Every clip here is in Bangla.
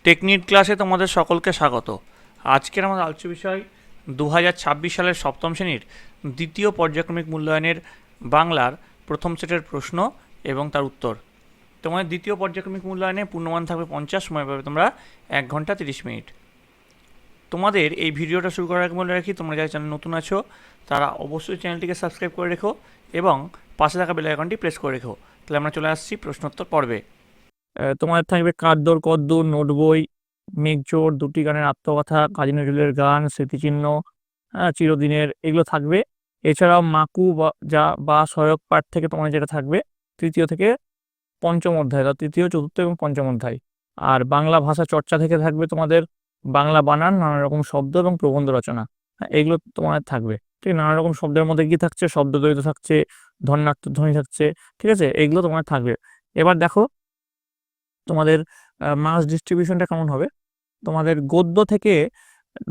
টেকনিক ক্লাসে তোমাদের সকলকে স্বাগত। আজকের আমাদের আলোচ্য বিষয় 2026 সালের সপ্তম শ্রেণীর দ্বিতীয় পর্যায়ক্রমিক মূল্যায়নের বাংলার প্রথম সেটের প্রশ্ন এবং তার উত্তর। তোমাদের দ্বিতীয় পর্যায়ক্রমিক মূল্যায়নে পূর্ণমান থাকবে 50, সময় পাবে তোমরা 1 ঘন্টা 30 মিনিট। তোমাদের এই ভিডিওটা শুরু করার আগে বলে রাখি, তোমরা যারা চ্যানেল নতুন আছো তারা অবশ্যই চ্যানেলটিকে সাবস্ক্রাইব করে রেখো এবং পাশে থাকা বেল আইকনটি প্রেস করে রেখো। তাহলে আমরা চলে আসছি প্রশ্নোত্তর পর্বে। তোমাদের থাকবে কাদ্দর কদ্দুর, নোট বই, মেঘচোর, দুটি গানের আত্মকথা, কাজী নজরুলের গান, স্মৃতিচিহ্ন, চিরদিনের, এগুলো থাকবে। এছাড়াও মাকু বা সহায়ক পাঠ থেকে তোমার যেটা থাকবে তৃতীয় থেকে পঞ্চম অধ্যায়, তৃতীয়, চতুর্থ এবং পঞ্চম অধ্যায়। আর বাংলা ভাষা চর্চা থেকে থাকবে তোমাদের বাংলা বানান, নানা রকম শব্দ এবং প্রবন্ধ রচনা। এগুলো তোমাদের থাকবে। ঠিক, নানা রকম শব্দের মধ্যে কি থাকছে, শব্দ দ্বৈত থাকছে, ধ্বনি থাকছে। ঠিক আছে, এগুলো তোমার থাকবে। এবার দেখো তোমাদের মাস ডিস্ট্রিবিউশনটা কেমন হবে। তোমাদের গদ্য থেকে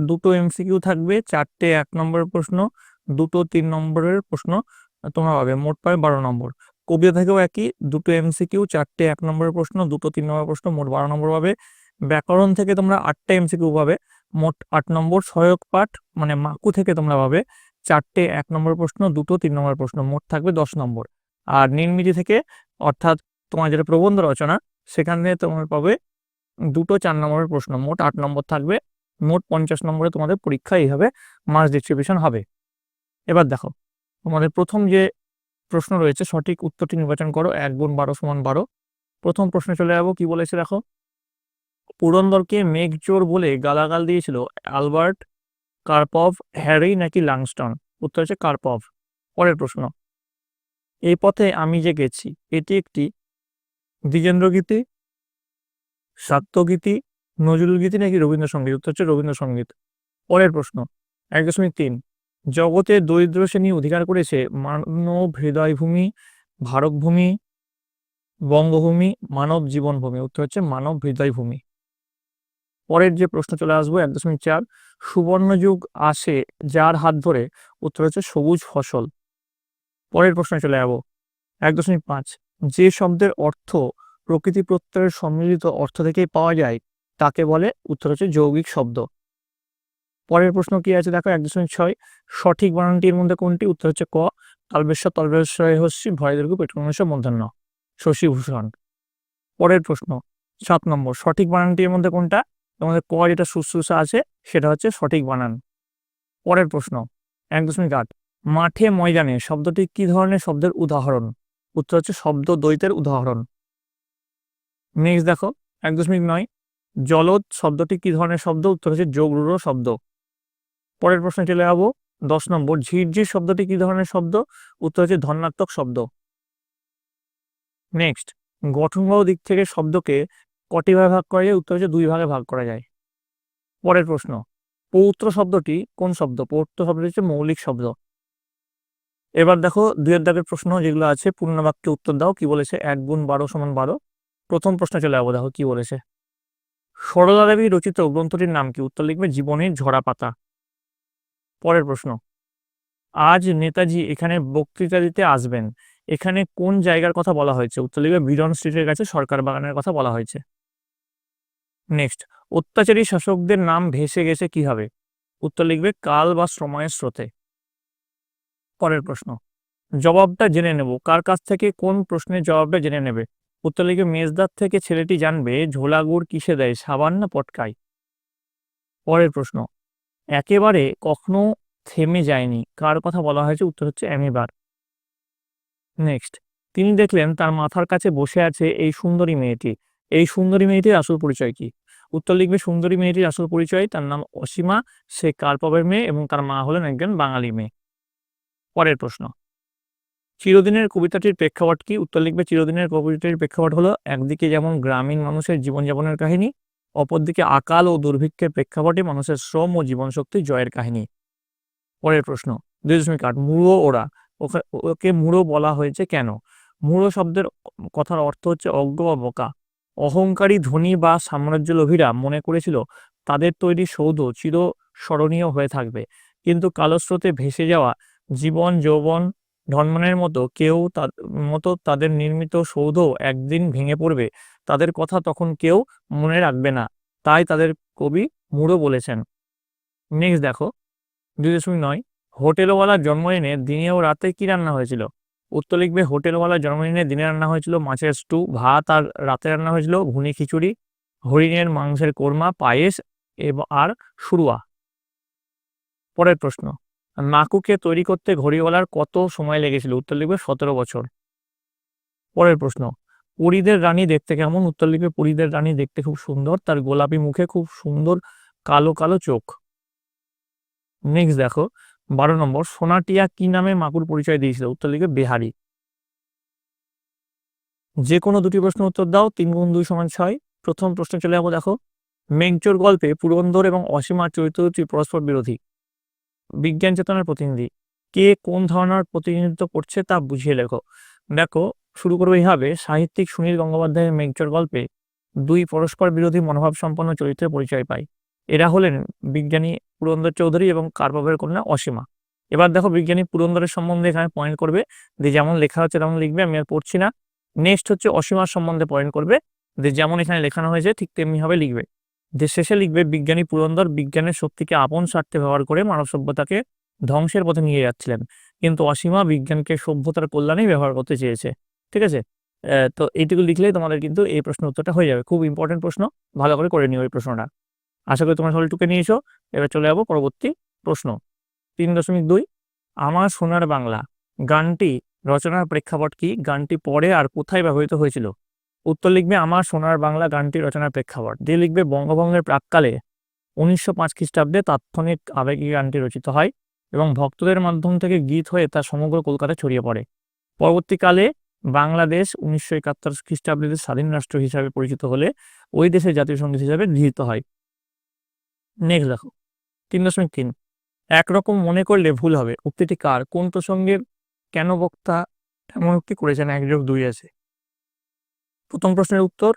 দুটো এমসিকিউ থাকবে, 4টে 1 নম্বরের প্রশ্ন, দুটো 3 নম্বরের প্রশ্ন তোমরা পাবে, মোট পাবে 12 নম্বর। কবিতা থেকেও একই, দুটো এমসিকিউ, 4টে 1 নম্বরের প্রশ্ন, দুটো 3 নম্বরের প্রশ্ন, মোট 12 নম্বর পাবে। ব্যাকরণ থেকে তোমরা 8টে এমসিকিউ পাবে, মোট 8 নম্বর। সহায়ক পাঠ মানে মাকু থেকে তোমরা পাবে 4টে 1 নম্বরের প্রশ্ন, দুটো 3 নম্বরের প্রশ্ন, মোট থাকবে 10 নম্বর। আর নির্মিতি থেকে, অর্থাৎ তোমার যেটা প্রবন্ধ রচনা, সেখানে তোমরা পাবে দুটো 4 নম্বরের প্রশ্ন, মোট 8 নম্বর থাকবে। মোট 50 নম্বরে তোমাদের পরীক্ষা এইভাবে মার্কস ডিস্ট্রিবিউশন হবে। এবার দেখো তোমাদের প্রথম যে প্রশ্ন রয়েছে, সঠিক উত্তরটি নির্বাচন করো। 1 গুণ 12 সমান 12। প্রথম প্রশ্নে চলে যাবো। কি বলেছে দেখো, পুরন্দরকে মেঘচোর বলে গালাগাল দিয়েছিল অ্যালবার্ট কার্পভ, হ্যারি নাকি লাংস্টন? উত্তর হচ্ছে কার্পভ। পরের প্রশ্ন, এই পথে আমি যে গেছি এটি একটি দ্বিজেন্দ্র গীতি, শাক্তগীতি, নজরুল গীতি নাকি রবীন্দ্রসঙ্গীত? উত্তর হচ্ছে রবীন্দ্রসঙ্গীত। পরের প্রশ্ন, 1.3, জগতের দরিদ্র শ্রেণী অধিকার করেছে মানব হৃদয়ভূমি, ভারতভূমি, বঙ্গভূমি, মানব জীবনভূমি? উত্তর হচ্ছে মানব হৃদয়ভূমি। পরের যে প্রশ্ন চলে আসবো, 1.4, সুবর্ণযুগ আসে যার হাত ধরে? উত্তর হচ্ছে সবুজ ফসল। পরের প্রশ্নে চলে যাবো, 1.5, যে শব্দের অর্থ প্রকৃতি প্রত্যয়ের সম্মিলিত অর্থ থেকেই পাওয়া যায় তাকে বলে? উত্তর হচ্ছে যৌগিক শব্দ। পরের প্রশ্ন কি আছে দেখো, 1.6, সঠিক বানানটির মধ্যে কোনটি? উত্তর হচ্ছে ক, তালবেশ্বর তলবেশ্বরে হস্যি ভয় দীর্ঘ পেট্রোমেশ মূর্ধন্য, শশীভূষণ। পরের প্রশ্ন 7 নম্বর, সঠিক বানানটির মধ্যে কোনটা? তোমাদের ক যেটা শুশ্রূষা আছে সেটা হচ্ছে সঠিক বানান। পরের প্রশ্ন 1.8, মাঠে ময়দানে শব্দটি কি ধরনের শব্দের উদাহরণ? উত্তর হচ্ছে শব্দ দ্বৈতের উদাহরণ। নেক্সট দেখো 1.9, জলদ শব্দটি কি ধরনের শব্দ? উত্তর হচ্ছে যোগরূঢ় শব্দ। পরের প্রশ্নে চলে যাবো, 10 নম্বর, ঝিরঝির শব্দটি কি ধরনের শব্দ? উত্তর হচ্ছে ধনাত্মক শব্দ। নেক্সট, গঠনগত দিক থেকে শব্দকে কটি ভাগে ভাগ করা যায়? উত্তর হচ্ছে 2 ভাগে ভাগ করা যায়। পরের প্রশ্ন, পৌত্র শব্দটি কোন শব্দ? পৌত্র শব্দটি হচ্ছে মৌলিক শব্দ। এবার দেখো 2 দাগের প্রশ্ন যেগুলো আছে, পূর্ণ বাক্যে উত্তর দাও। কি বলেছে? 1 গুণ 12 সমান 12। প্রথম প্রশ্নে চলে যাবো, দেখো কি বলেছে। সরলা দেবী রচিত গ্রন্থটির নাম কি? উত্তর লিখবে জীবনের ঝরা পাতা। পরের প্রশ্ন, আজ নেতাজি এখানে বক্তৃতা দিতে আসবেন, এখানে কোন জায়গার কথা বলা হয়েছে? উত্তর লিখবে বিডন স্ট্রিটের কাছে সরকার বাগানের কথা বলা হয়েছে। নেক্সট, অত্যাচারী শাসকদের নাম ভেসে গেছে কিভাবে? উত্তর লিখবে কাল বা সময়ের স্রোতে। পরের প্রশ্ন, জবাবটা জেনে নেব, কার কাছ থেকে কোন প্রশ্নের জবাবটা জেনে নেবে? উত্তর লিখবে মেজদার থেকে ছেলেটি জানবে ঝোলা গুড় কিসে দেয়, সাবান না পটকায়? পরের প্রশ্ন, একেবারে কখনো থেমে যায়নি, কার কথা বলা হয়েছে? উত্তর হচ্ছে অ্যামিবার। নেক্সট, তিনি দেখলেন তার মাথার কাছে বসে আছে এই সুন্দরী মেয়েটি, এই সুন্দরী মেয়েটির আসল পরিচয় কি? উত্তর লিখবে সুন্দরী মেয়েটির আসল পরিচয়, তার নাম অসীমা, সে কার্পভের মেয়ে এবং তার মা হলেন একজন বাঙালি মেয়ে। পরের প্রশ্ন, চিরদিনের কবিতাটির প্রেক্ষাপট কি? উত্তর লিখবে চিরদিনের কবিতাটির প্রেক্ষাপট হলো একদিকে যেমন গ্রামীণ মানুষের জীবনযাপনের কাহিনী, অপরদিকে আকাল ও দুর্ভিক্ষের প্রেক্ষাপটে মানুষের শ্রম ও জীবনশক্তি জয়ের কাহিনী। পরের প্রশ্ন 2.8, মূঢ় ওরা, ওকে মূঢ় বলা হয়েছে কেন? মূঢ় শব্দের কথার অর্থ হচ্ছে অজ্ঞ বা বোকা। অহংকারী ধনী বা সাম্রাজ্যলোভীরা মনে করেছিল তাদের তৈরি সৌধ চির স্মরণীয় হয়ে থাকবে, কিন্তু কালস্রোতে ভেসে যাওয়া জীবন যৌবন ধনমানের মতো তাদের নির্মিত সৌধ একদিন ভেঙে পড়বে, তাদের কথা তখন কেউ মনে রাখবে না। তাই তাদের কবি মূঢ় বলেছেন। নেক্সট দেখো 2.9, হোটেলওয়ালার জন্মদিনে দিনে ও রাতে কি রান্না হয়েছিল? উত্তর লিখবে হোটেলওয়ালার জন্মদিনে দিনে রান্না হয়েছিল মাছের স্টু ভাত, আর রাতে রান্না হয়েছিল ঘুনি খিচুড়ি, হরিণের মাংসের কোরমা, পায়েস আর শুরুয়া। পরের প্রশ্ন, নাকুকে তৈরি করতে ঘড়িওয়ালার কত সময় লেগেছিল? উত্তর লিখবে 17 বছর। পরের প্রশ্ন, পরীদের রানী দেখতে কেমন? উত্তর লিখবে পরীদের রানী দেখতে খুব সুন্দর, তার গোলাপি মুখে খুব সুন্দর কালো কালো চোখ। নেক্সট দেখো 12 নম্বর, সোনাটিয়া কি নামে মাকুর পরিচয় দিয়েছিল? উত্তর লিখবে বেহারি। যে কোনো দুটি প্রশ্ন উত্তর দাও, 3 × 2 = 6। প্রথম প্রশ্ন চলে যাবো, দেখো মেঘচোর গল্পে পুরন্দর এবং অসীমার চরিত্র দুটি পরস্পর বিরোধী। বিজ্ঞান চেতনার প্রতিনিধি কে কোন ধারণার প্রতিনিধিত্ব করছে তা বুঝিয়ে লেখো। দেখো শুরু করবো এইভাবে, সাহিত্যিক সুনীল গঙ্গোপাধ্যায়ের মেঘচোর গল্পে দুই পরস্পর বিরোধী মনোভাব সম্পন্ন চরিত্রের পরিচয় পায়। এরা হলেন বিজ্ঞানী পুরন্দর চৌধুরী এবং কার্পভের কন্যা অসীমা। এবার দেখো বিজ্ঞানী পুরন্দরের সম্বন্ধে এখানে পয়েন্ট করবে, যে যেমন লেখা হচ্ছে তেমন লিখবে, আমি আর পড়ছি না। নেক্সট হচ্ছে অসীমার সম্বন্ধে পয়েন্ট করবে, যে যেমন এখানে লেখানো হয়েছে ঠিক তেমনি ভাবে লিখবে। যে শেষে লিখবে বিজ্ঞানী পুরন্দর বিজ্ঞানের শক্তিকে আপন স্বার্থে ব্যবহার করে মানব সভ্যতাকে ধ্বংসের পথে নিয়ে যাচ্ছিলেন, কিন্তু অসীমা বিজ্ঞানকে সভ্যতার কল্যাণেই ব্যবহার করতে চেয়েছে। ঠিক আছে, তো এইটুকু লিখলেই তোমাদের কিন্তু এই প্রশ্নের উত্তরটা হয়ে যাবে। খুব ইম্পর্টেন্ট প্রশ্ন, ভালো করে করে নিও এই প্রশ্নটা। আশা করি তোমরা সবাই টুকে নিয়েছো। এবার চলে যাবো পরবর্তী প্রশ্ন 3.2, আমার সোনার বাংলা গানটি রচনার প্রেক্ষাপট কি? গানটি পরে আর কোথায় ব্যবহৃত হয়েছিল? উত্তর লিখবে আমার সোনার বাংলা গানটি রচনার প্রেক্ষাপট দিয়ে লিখবে বঙ্গভঙ্গের প্রাক্কালে 1905 খ্রিস্টাব্দে তাৎক্ষণিক আবেগী গানটি রচিত হয় এবং ভক্তদের মাধ্যম থেকে গীত হয়ে তা সমগ্র কলকাতায় ছড়িয়ে পড়ে। পরবর্তীকালে বাংলাদেশ 1971 খ্রিস্টাব্দে স্বাধীন রাষ্ট্র হিসাবে পরিচিত হলে ওই দেশের জাতীয় সঙ্গীত হিসাবে গৃহীত হয়। নেক্সট দেখো 3.3, একরকম মনে করলে ভুল হবে উক্তিটি কার? কোন প্রসঙ্গের কেন বক্তা এমন উক্তি করেছেন? 1+2 আছে। প্রথম প্রশ্নের উত্তর,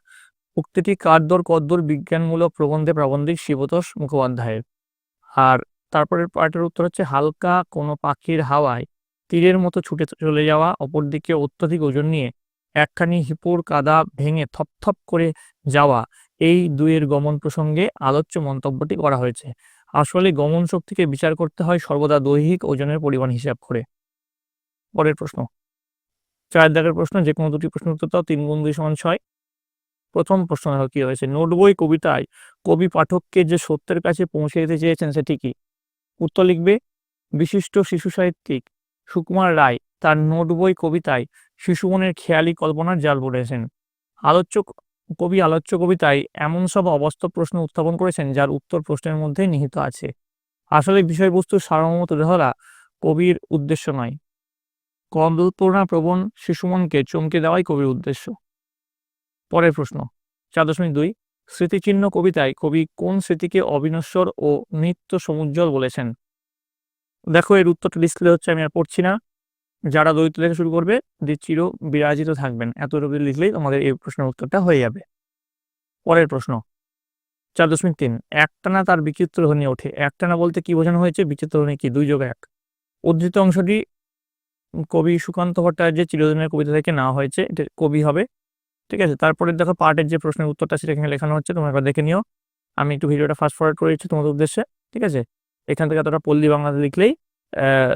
উক্তিটি কারদর কদ্দর বিজ্ঞানমূলক প্রবন্ধে প্রাবন্ধিক শিবতোষ মুখোপাধ্যায়ের। আর তারপরের পার্টের উত্তর হচ্ছে, হালকা কোনো পাখির হাওয়ায় তীরের মতো ছুটে চলে যাওয়া, অপরদিকে অত্যধিক ওজন নিয়ে একখানি হিপুর কাদা ভেঙে থপথপ করে যাওয়া, এই দুইয়ের গমন প্রসঙ্গে আলোচ্য মন্তব্যটি করা হয়েছে। আসলে গমন শক্তিকে বিচার করতে হয় সর্বদা দৈহিক ওজনের পরিমাণ হিসাব করে। পরের প্রশ্ন 4 দাগের প্রশ্ন, যে কোনো দুটি প্রশ্ন উত্তর দাও, 3 × 2 = 6। প্রথম প্রশ্ন দেখো কি হয়েছে, নোটবই কবিতায় কবি পাঠককে যে সত্যের কাছে পৌঁছে দিতে চেয়েছেন সেটি কি? উত্তর লিখবে বিশিষ্ট শিশু সাহিত্যিক সুকুমার রায় তার নোটবই কবিতায় শিশুমনের খেয়ালি কল্পনার জাল বুনেছেন। আলোচ্য কবিতায় এমন সব অবাস্তব প্রশ্ন উত্থাপন করেছেন যার উত্তর প্রশ্নের মধ্যে নিহিত আছে। আসলে বিষয়বস্তুর সারমর্ম তুলে ধরা কবির উদ্দেশ্য নয়, কল্পনা প্রবণ শিশুমনকে চমকে দেওয়াই কবির উদ্দেশ্য। পরের প্রশ্ন 4.2, স্মৃতিচিহ্ন কবিতায় কবি কোন স্মৃতিকে অবিনশ্বর ও নিত্য সমুজ্জ্বল বলেছেন? দেখো এর উত্তরটা ডিসপ্লে হচ্ছে, আমি আর পড়ছি না। যারা দৈত্য লেখা শুরু করবে যে চির বিরাজিত থাকবেন, এতটুকু লিখলেই তোমাদের এই প্রশ্নের উত্তরটা হয়ে যাবে। পরের প্রশ্ন 4.3, একটানা তার বিচিত্র ধ্বনি ওঠে। একটানা বলতে কি বোঝানো হয়েছে? বিচিত্র ধ্বনি কি? 2+1। উদ্ধৃত অংশটি কবি সুকান্ত ভট্টাচার্যের চিরদিনের কবিতা থেকে নেওয়া হয়েছে, এটা কবি হবে। ঠিক আছে, তারপরে দেখো পার্টের যে প্রশ্নের উত্তরটা সেটা এখানে লেখানো হচ্ছে, তোমরা একবার দেখে নিও। আমি একটু ভিডিওটা ফাস্ট ফরওয়ার্ড করে দিচ্ছি তোমাদের উদ্দেশ্যে। ঠিক আছে, এখান থেকে এতটা পল্লী বাংলাতে লিখলেই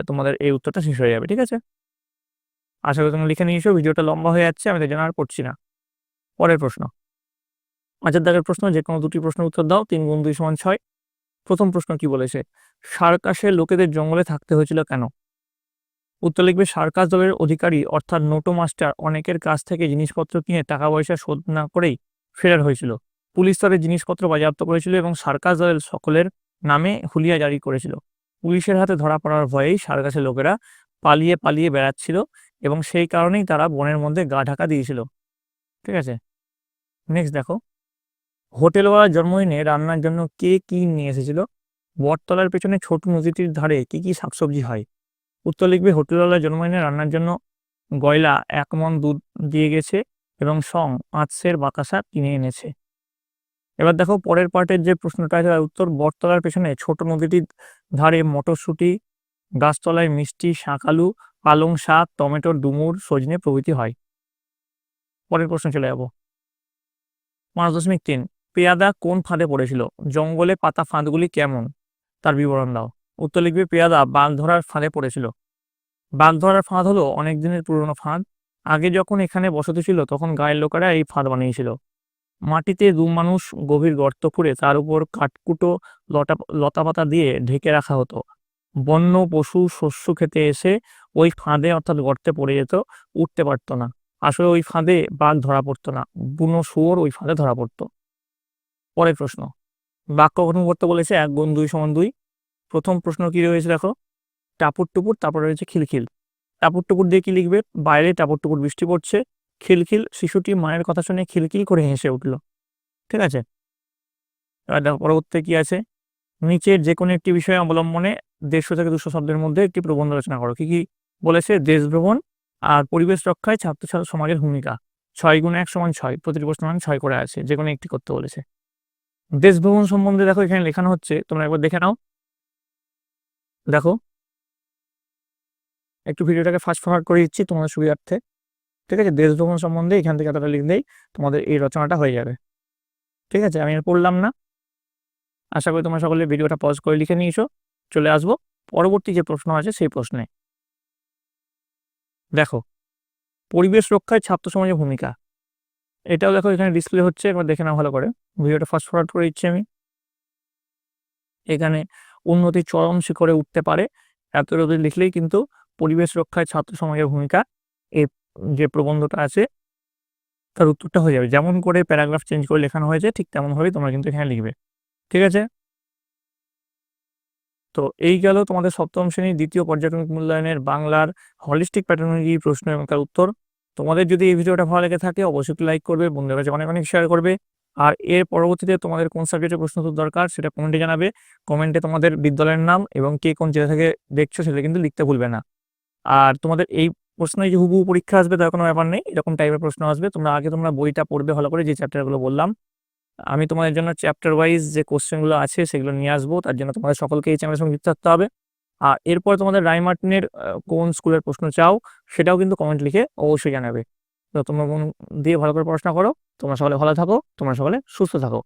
তোমাদের এই উত্তরটা শেষ হয়ে যাবে। ঠিক আছে, আশা করি তুমি লিখে নিয়েছো। ভিডিওটা লম্বা হয়ে যাচ্ছে, আমি তাই জন্য আর পড়ছি না। পরের প্রশ্ন 5 দাগের প্রশ্ন, যে কোনো দুটি প্রশ্নের উত্তর দাও, 3 × 2 = 6। প্রথম প্রশ্ন কি বলেছে, সার্কাসের লোকেদের জঙ্গলে থাকতে হয়েছিল কেন? উত্তর লিখবে সার্কাস দলের অধিকারী অর্থাৎ নোটো মাস্টার অনেকের কাছ থেকে জিনিসপত্র কিনে টাকা পয়সা শোধ না করেই ফেরার হয়েছিল। পুলিশ তাদের জিনিসপত্র বাজেয়াপ্ত করেছিল এবং সার্কাস দলের সকলের নামে হুলিয়া জারি করেছিল। পুলিশের হাতে ধরা পড়ার ভয়েই সার্কাসের লোকেরা পালিয়ে পালিয়ে বেড়াচ্ছিল এবং সেই কারণেই তারা বনের মধ্যে গা ঢাকা দিয়েছিল। ঠিক আছে, নেক্সট দেখো, হোটেলওয়ালার জন্মদিনে রান্নার জন্য কে কি নিয়ে এসেছিল? বটতলার পেছনে ছোট নদীটির ধারে কি কি শাকসবজি হয়? উত্তর লিখবে হোটেলওয়ালার জন্মদিনে রান্নার জন্য গয়লা 1 মণ দুধ দিয়ে গেছে এবং 5 বাতাসা কিনে এনেছে। এবার দেখো পরের পার্টের যে প্রশ্নটা আছে তার উত্তর, বটতলার পেছনে ছোট নদীটির ধারে মটরশুঁটি, গাছতলায় মিষ্টি, শাঁকালু, পালং শাক, টমেটোর ডুমুর, সজনে প্রভৃতি হয়। পরের প্রশ্ন চলে যাবো 5.3, পেয়াদা কোন ফাঁদে পড়েছিল? জঙ্গলে পাতা ফাঁদগুলি কেমন? তার বিবরণ দাও। উত্তর লিখবে পেয়াদা বাঘ ধরার ফাঁদে পড়েছিল। বাঘ ধরার ফাঁদ হলো অনেক দিনের পুরনো ফাঁদ। আগে যখন এখানে বসতি ছিল তখন গায়ের লোকেরা এই ফাঁদ বানিয়েছিল। মাটিতে দু মানুষ গভীর গর্ত খুঁড়ে তার উপর কাঠকুটো লতাপাতা দিয়ে ঢেকে রাখা হতো। বন্য পশু শস্য খেতে এসে ওই ফাঁদে অর্থাৎ গর্তে পড়ে যেত, উঠতে পারতো না। আসলে ওই ফাঁদে বাঘ ধরা পড়তো না, বুনো শুয়োর ওই ফাঁদে ধরা পড়তো। পরের প্রশ্ন, বাক্য গঠন করতে বলেছে 1 গুণ 2 সমান 2। প্রথম প্রশ্ন কি রয়েছে দেখো, টাপুর টুপুর, তারপরে রয়েছে খিলখিল। টাপুর টুপুর দিয়ে কি লিখবে? বাইরে টাপুর টুপুর বৃষ্টি পড়ছে। খিলখিল, শিশুটি মায়ের কথা শুনে খিলখিল করে হেসে উঠল। ঠিক আছে, এবার দেখো পরবর্তী কি আছে, নিচের যে কোনো একটি বিষয় অবলম্বনে 150 থেকে 200 শব্দের মধ্যে একটি প্রবন্ধ রচনা করো। কি কি বলেছে? দেশ ভ্রমণ আর পরিবেশ রক্ষায় ছাত্র সমাজের ভূমিকা। 6 গুণ 1 সমান 6, প্রতিটি প্রশ্ন মানে 6 করে আছে, যে কোনো একটি করতে বলেছে। দেশ ভ্রমণ সম্বন্ধে দেখো এখানে লেখানো হচ্ছে, তোমরা একবার দেখে নাও। দেখো একটু ভিডিওটাকে ফাস্ট ফরওয়ার্ড করে দিচ্ছি তোমাদের সুবিধার্থে। ঠিক আছে, দেশ ভ্রমণ সম্বন্ধে এখান থেকে এতটা লিখলেই তোমাদের এই রচনাটা হয়ে যাবে। ঠিক আছে, আমি আর পড়লাম না। আশা করি তোমরা সকলে ভিডিওটা পজ করে লিখে নিয়েছো। চলে আসবো পরবর্তী যে প্রশ্ন আছে সেই প্রশ্নে। দেখো, পরিবেশ রক্ষায় ছাত্র সমাজের ভূমিকা, এটাও দেখো এখানে ডিসপ্লে হচ্ছে, একবার দেখে নাও ভালো করে। ভিডিওটা ফাস্ট ফরওয়ার্ড করে দিচ্ছি আমি। এখানে উন্নতি চরম শিখরে উঠতে পারে, এত রোদে লিখলেই কিন্তু পরিবেশ রক্ষায় ছাত্র সমাজের ভূমিকা এই যে প্রবন্ধটা আছে তার উত্তরটা হয়ে যাবে। যেমন করে প্যারাগ্রাফ চেঞ্জ করে লেখানো হয়েছে ঠিক তেমনভাবেই তোমরা কিন্তু এখানে লিখবে। ঠিক আছে, তো এই গেল তোমাদের সপ্তম শ্রেণীর দ্বিতীয় পর্যায়ক্রমিক মূল্যায়নের বাংলার হলিস্টিক প্যাটার্নোলজি প্রশ্ন এবং তার উত্তর। তোমাদের যদি এই ভিডিওটা ভালো লেগে থাকে অবশ্যই একটু লাইক করবে, বন্ধুদের কাছে অনেক অনেক শেয়ার করবে। আর এর পরবর্তীতে তোমাদের কোন সাবজেক্টের প্রশ্ন উত্তর দরকার সেটা কমেন্টে জানাবে। কমেন্টে তোমাদের বিদ্যালয়ের নাম এবং কে কোন জেলা থেকে দেখছো সেটা কিন্তু লিখতে ভুলবে না। আর তোমাদের এই প্রশ্নে যে হুবহু পরীক্ষা আসবে তার কোনো ব্যাপার নেই, এরকম টাইপের প্রশ্ন আসবে। তোমরা বইটা পড়বে ভালো করে, যে চ্যাপ্টারগুলো বললাম। আমি তোমাদের জন্য চ্যাপ্টার ওয়াইজ যে কোশ্চেনগুলো আছে সেগুলো নিয়ে আসবো, তার জন্য তোমাদের সকলকে এই চ্যানেলের সঙ্গে যুক্ত থাকতে হবে। আর এরপর তোমাদের রায় মার্টিনের কোন স্কুলের প্রশ্ন চাও সেটাও কিন্তু কমেন্ট লিখে অবশ্যই জানাবে। তো তোমরা মন দিয়ে ভালো করে পড়াশোনা করো। তোমরা সকলে ভালো থাকো, তোমরা সকলে সুস্থ থাকো।